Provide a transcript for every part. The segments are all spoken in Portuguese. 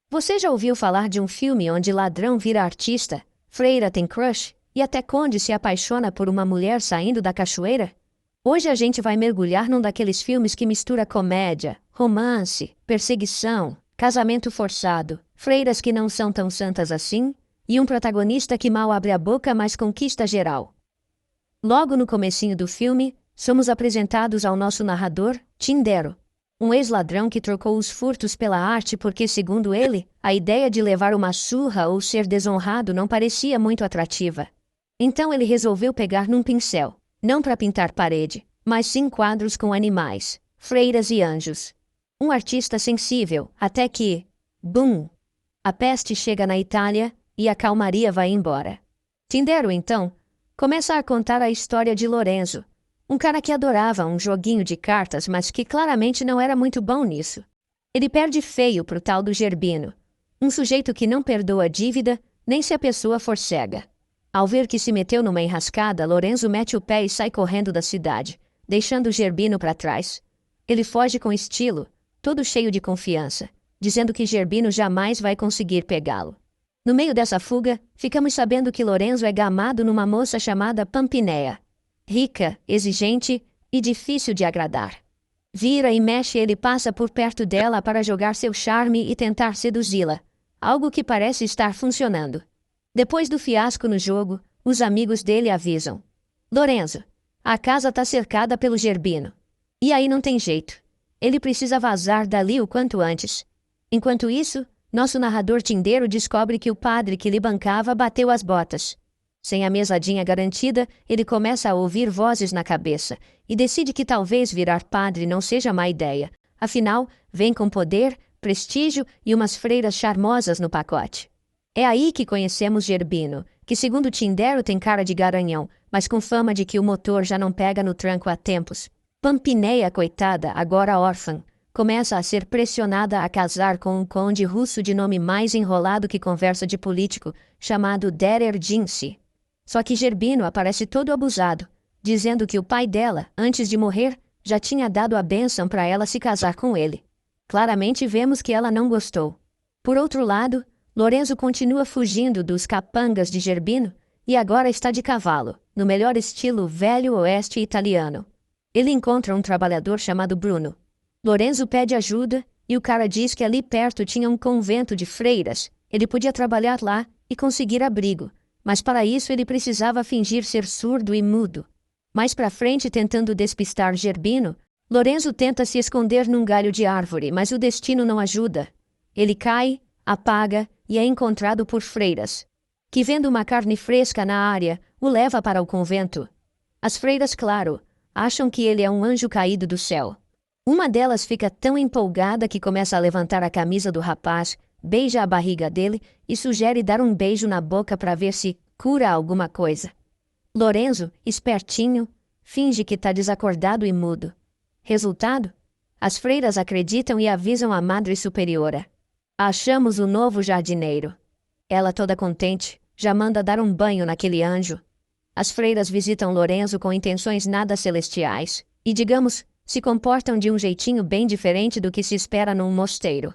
Você já ouviu falar de um filme onde ladrão vira artista, freira tem crush e até conde se apaixona por uma mulher saindo da cachoeira? Hoje a gente vai mergulhar num daqueles filmes que mistura comédia, romance, perseguição, casamento forçado, freiras que não são tão santas assim e um protagonista que mal abre a boca mas conquista geral. Logo no comecinho do filme, somos apresentados ao nosso narrador, Tindero, um ex-ladrão que trocou os furtos pela arte porque, segundo ele, a ideia de levar uma surra ou ser desonrado não parecia muito atrativa. Então ele resolveu pegar num pincel, não para pintar parede, mas sim quadros com animais, freiras e anjos. Um artista sensível, até que, bum! A peste chega na Itália e a calmaria vai embora. Tindero, então, começa a contar a história de Lorenzo, um cara que adorava um joguinho de cartas, mas que claramente não era muito bom nisso. Ele perde feio pro tal do Gerbino, um sujeito que não perdoa dívida, nem se a pessoa for cega. Ao ver que se meteu numa enrascada, Lorenzo mete o pé e sai correndo da cidade, deixando o Gerbino para trás. Ele foge com estilo, todo cheio de confiança, dizendo que Gerbino jamais vai conseguir pegá-lo. No meio dessa fuga, ficamos sabendo que Lorenzo é gamado numa moça chamada Pampinéia. Rica, exigente e difícil de agradar. Vira e mexe, ele passa por perto dela para jogar seu charme e tentar seduzi-la, algo que parece estar funcionando. Depois do fiasco no jogo, os amigos dele avisam: Lorenzo, a casa tá cercada pelo Gerbino. E aí não tem jeito. Ele precisa vazar dali o quanto antes. Enquanto isso, nosso narrador Tindero descobre que o padre que lhe bancava bateu as botas. Sem a mesadinha garantida, ele começa a ouvir vozes na cabeça e decide que talvez virar padre não seja má ideia. Afinal, vem com poder, prestígio e umas freiras charmosas no pacote. É aí que conhecemos Gerbino, que segundo Tindero tem cara de garanhão, mas com fama de que o motor já não pega no tranco há tempos. Pampinéia, coitada, agora órfã, começa a ser pressionada a casar com um conde russo de nome mais enrolado que conversa de político, chamado Derer Jinsi. Só que Gerbino aparece todo abusado, dizendo que o pai dela, antes de morrer, já tinha dado a bênção para ela se casar com ele. Claramente vemos que ela não gostou. Por outro lado, Lorenzo continua fugindo dos capangas de Gerbino e agora está de cavalo, no melhor estilo velho oeste italiano. Ele encontra um trabalhador chamado Bruno. Lorenzo pede ajuda e o cara diz que ali perto tinha um convento de freiras. Ele podia trabalhar lá e conseguir abrigo. Mas para isso ele precisava fingir ser surdo e mudo. Mais pra frente, tentando despistar Gerbino, Lorenzo tenta se esconder num galho de árvore, mas o destino não ajuda. Ele cai, apaga e é encontrado por freiras, que vendo uma carne fresca na área, o leva para o convento. As freiras, claro, acham que ele é um anjo caído do céu. Uma delas fica tão empolgada que começa a levantar a camisa do rapaz, beija a barriga dele e sugere dar um beijo na boca para ver se cura alguma coisa. Lorenzo, espertinho, finge que está desacordado e mudo. Resultado? As freiras acreditam e avisam a Madre Superiora. Achamos o novo jardineiro. Ela, toda contente, já manda dar um banho naquele anjo. As freiras visitam Lorenzo com intenções nada celestiais e, digamos, se comportam de um jeitinho bem diferente do que se espera num mosteiro.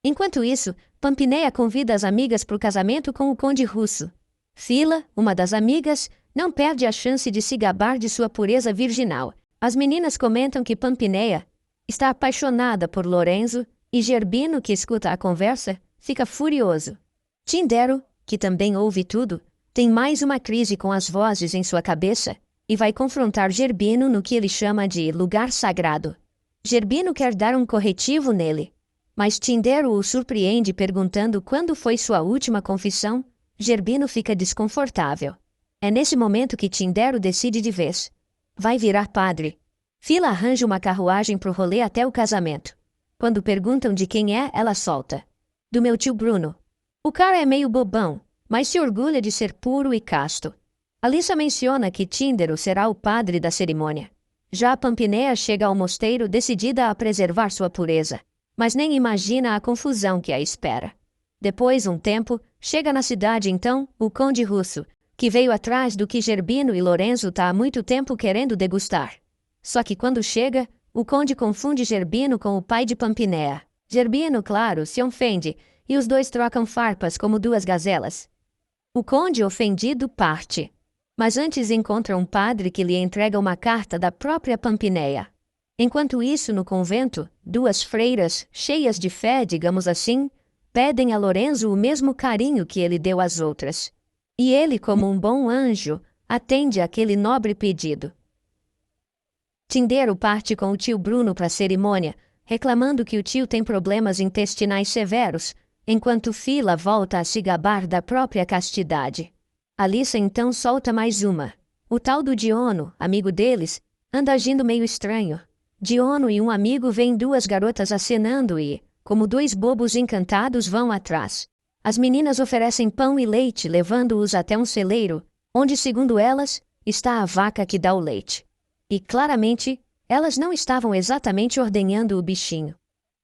Enquanto isso, Pampinéia convida as amigas para o casamento com o conde russo. Fila, uma das amigas, não perde a chance de se gabar de sua pureza virginal. As meninas comentam que Pampinéia está apaixonada por Lorenzo e Gerbino, que escuta a conversa, fica furioso. Tindero, que também ouve tudo, tem mais uma crise com as vozes em sua cabeça e vai confrontar Gerbino no que ele chama de lugar sagrado. Gerbino quer dar um corretivo nele, mas Tindero o surpreende perguntando quando foi sua última confissão. Gerbino fica desconfortável. É nesse momento que Tindero decide de vez. Vai virar padre. Fila arranja uma carruagem pro rolê até o casamento. Quando perguntam de quem é, ela solta: do meu tio Bruno. O cara é meio bobão, mas se orgulha de ser puro e casto. Alissa menciona que Tindero será o padre da cerimônia. Já Pampinéia chega ao mosteiro decidida a preservar sua pureza, mas nem imagina a confusão que a espera. Depois, um tempo, chega na cidade então o conde russo, que veio atrás do que Gerbino e Lorenzo tá há muito tempo querendo degustar. Só que quando chega, o conde confunde Gerbino com o pai de Pampinéia. Gerbino, claro, se ofende e os dois trocam farpas como duas gazelas. O conde, ofendido, parte. Mas antes encontra um padre que lhe entrega uma carta da própria Pampinéia. Enquanto isso, no convento, duas freiras, cheias de fé, digamos assim, pedem a Lorenzo o mesmo carinho que ele deu às outras. E ele, como um bom anjo, atende àquele nobre pedido. Tindero parte com o tio Bruno para a cerimônia, reclamando que o tio tem problemas intestinais severos, enquanto Fila volta a se gabar da própria castidade. Alissa então solta mais uma. O tal do Diono, amigo deles, anda agindo meio estranho. Diono e um amigo veem duas garotas acenando e, como dois bobos encantados, vão atrás. As meninas oferecem pão e leite, levando-os até um celeiro, onde, segundo elas, está a vaca que dá o leite. E, claramente, elas não estavam exatamente ordenhando o bichinho.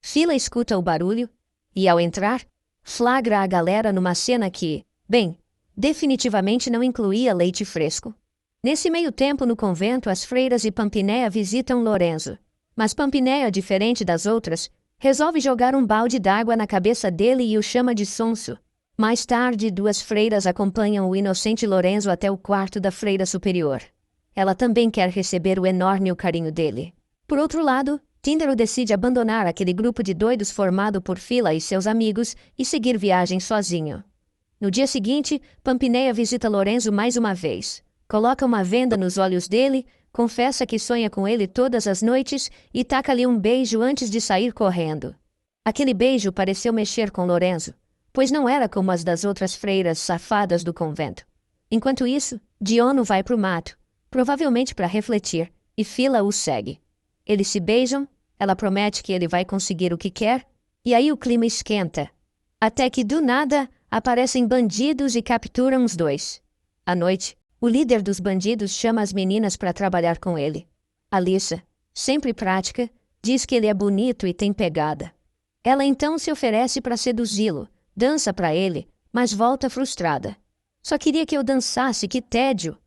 Fila escuta o barulho e, ao entrar, flagra a galera numa cena que, bem, definitivamente não incluía leite fresco. Nesse meio tempo, no convento, as freiras e Pampinéia visitam Lorenzo. Mas Pampinéia, diferente das outras, resolve jogar um balde d'água na cabeça dele e o chama de sonso. Mais tarde, duas freiras acompanham o inocente Lorenzo até o quarto da freira superior. Ela também quer receber o enorme carinho dele. Por outro lado, Tíndaro decide abandonar aquele grupo de doidos formado por Fila e seus amigos e seguir viagem sozinho. No dia seguinte, Pampinéia visita Lorenzo mais uma vez. Coloca uma venda nos olhos dele, confessa que sonha com ele todas as noites e taca-lhe um beijo antes de sair correndo. Aquele beijo pareceu mexer com Lorenzo, pois não era como as das outras freiras safadas do convento. Enquanto isso, Diono vai pro mato, provavelmente para refletir, e Fila o segue. Eles se beijam, ela promete que ele vai conseguir o que quer, e aí o clima esquenta. Até que, do nada, aparecem bandidos e capturam os dois. À noite, o líder dos bandidos chama as meninas para trabalhar com ele. Alissa, sempre prática, diz que ele é bonito e tem pegada. Ela então se oferece para seduzi-lo, dança para ele, mas volta frustrada. Só queria que eu dançasse, que tédio!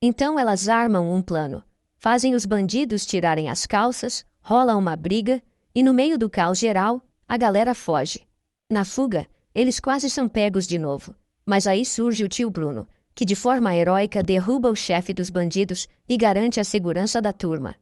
Então elas armam um plano. Fazem os bandidos tirarem as calças, rola uma briga, e no meio do caos geral, a galera foge. Na fuga, eles quase são pegos de novo. Mas aí surge o tio Bruno, que de forma heróica derruba o chefe dos bandidos e garante a segurança da turma.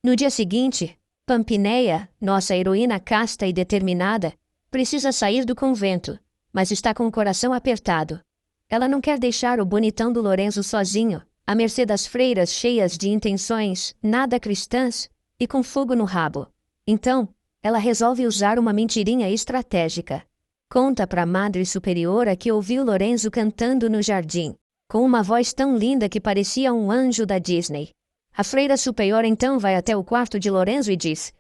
No dia seguinte, Pampinéia, nossa heroína casta e determinada, precisa sair do convento, mas está com o coração apertado. Ela não quer deixar o bonitão do Lorenzo sozinho, à mercê das freiras cheias de intenções nada cristãs e com fogo no rabo. Então, ela resolve usar uma mentirinha estratégica. Conta para a Madre Superiora que ouviu Lorenzo cantando no jardim, com uma voz tão linda que parecia um anjo da Disney. A freira superior então vai até o quarto de Lorenzo e diz: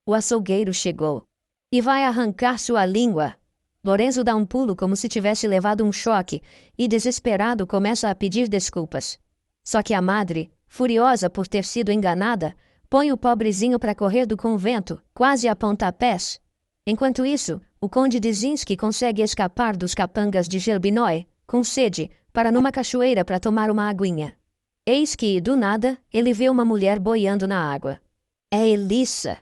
"O açougueiro chegou e vai arrancar sua língua." Lorenzo dá um pulo como se tivesse levado um choque e, desesperado, começa a pedir desculpas. Só que a madre, furiosa por ter sido enganada, põe o pobrezinho para correr do convento, quase a pontapés. Enquanto isso, o conde de Zinski consegue escapar dos capangas de Gerbinói, com sede, para numa cachoeira para tomar uma aguinha. Eis que, do nada, ele vê uma mulher boiando na água. É Elissa.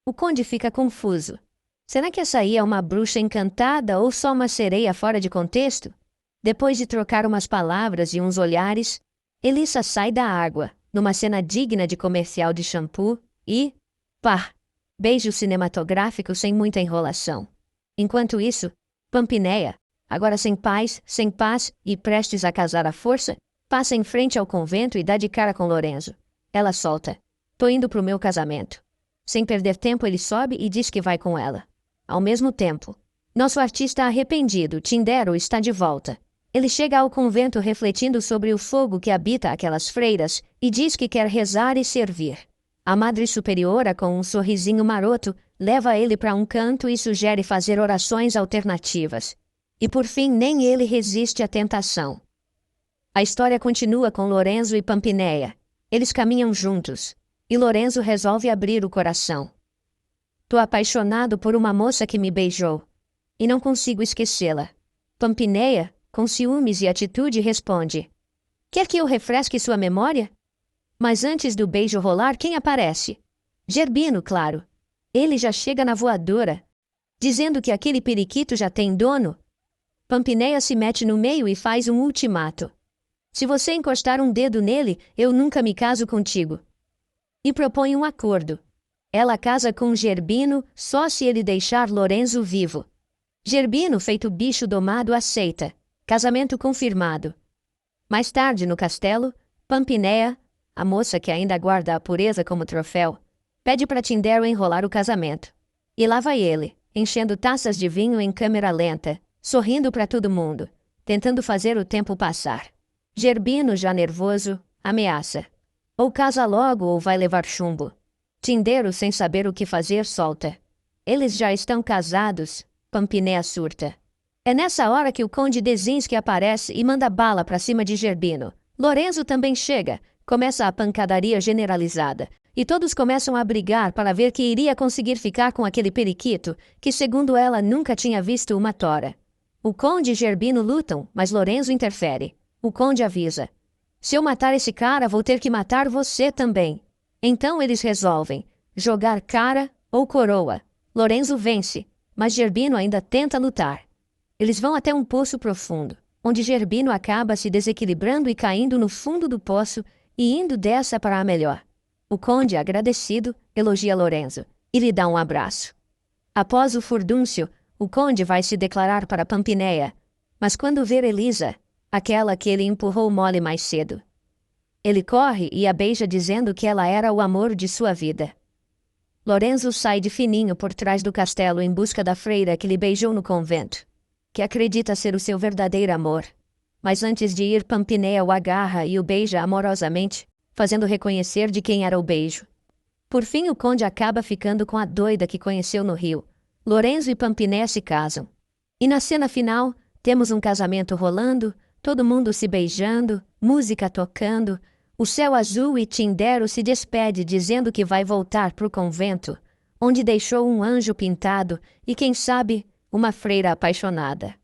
O conde fica confuso. Será que essa aí é uma bruxa encantada ou só uma sereia fora de contexto? Depois de trocar umas palavras e uns olhares, Elissa sai da água, numa cena digna de comercial de shampoo, e... pá! Beijo cinematográfico sem muita enrolação. Enquanto isso, Pampinéia, agora sem paz e prestes a casar à força, passa em frente ao convento e dá de cara com Lorenzo. Ela solta: "Tô indo pro meu casamento." Sem perder tempo, ele sobe e diz que vai com ela. Ao mesmo tempo, nosso artista arrependido, Tindero, está de volta. Ele chega ao convento refletindo sobre o fogo que habita aquelas freiras e diz que quer rezar e servir. A Madre Superiora, com um sorrisinho maroto, leva ele para um canto e sugere fazer orações alternativas. E por fim, nem ele resiste à tentação. A história continua com Lorenzo e Pampinéia. Eles caminham juntos, e Lorenzo resolve abrir o coração. "Tô apaixonado por uma moça que me beijou, e não consigo esquecê-la." Pampinéia, com ciúmes e atitude, responde: "Quer que eu refresque sua memória?" Mas antes do beijo rolar, quem aparece? Gerbino, claro. Ele já chega na voadora. dizendo que aquele periquito já tem dono? Pampinéia se mete no meio e faz um ultimato. Se você encostar um dedo nele, eu nunca me caso contigo. E propõe um acordo. Ela casa com Gerbino só se ele deixar Lorenzo vivo. Gerbino, feito bicho domado, aceita. Casamento confirmado. Mais tarde, no castelo, Pampinéia, a moça que ainda guarda a pureza como troféu, pede para Tindero enrolar o casamento. E lá vai ele, enchendo taças de vinho em câmera lenta, sorrindo para todo mundo, tentando fazer o tempo passar. Gerbino, já nervoso, ameaça. Ou casa logo ou vai levar chumbo. Tindero, sem saber o que fazer, solta. Eles já estão casados. Pampinéia surta. É nessa hora que o conde Dezinski aparece e manda bala para cima de Gerbino. Lorenzo também chega. Começa a pancadaria generalizada. E todos começam a brigar para ver quem iria conseguir ficar com aquele periquito, que segundo ela nunca tinha visto uma tora. O conde e Gerbino lutam, mas Lorenzo interfere. O conde avisa. Se eu matar esse cara, vou ter que matar você também. Então eles resolvem jogar cara ou coroa. Lorenzo vence, mas Gerbino ainda tenta lutar. Eles vão até um poço profundo, onde Gerbino acaba se desequilibrando e caindo no fundo do poço e indo dessa para a melhor. O conde, agradecido, elogia Lorenzo e lhe dá um abraço. Após o furdúncio, o conde vai se declarar para Pampinéia, mas quando vê Elisa, aquela que ele empurrou mole mais cedo, ele corre e a beija dizendo que ela era o amor de sua vida. Lorenzo sai de fininho por trás do castelo em busca da freira que lhe beijou no convento, que acredita ser o seu verdadeiro amor. Mas antes de ir, Pampinéia o agarra e o beija amorosamente, fazendo reconhecer de quem era o beijo. Por fim, o conde acaba ficando com a doida que conheceu no rio. Lorenzo e Pampinéia se casam. E na cena final, temos um casamento rolando, todo mundo se beijando, música tocando, o céu azul e Tindero se despede dizendo que vai voltar pro convento, onde deixou um anjo pintado e, quem sabe, uma freira apaixonada.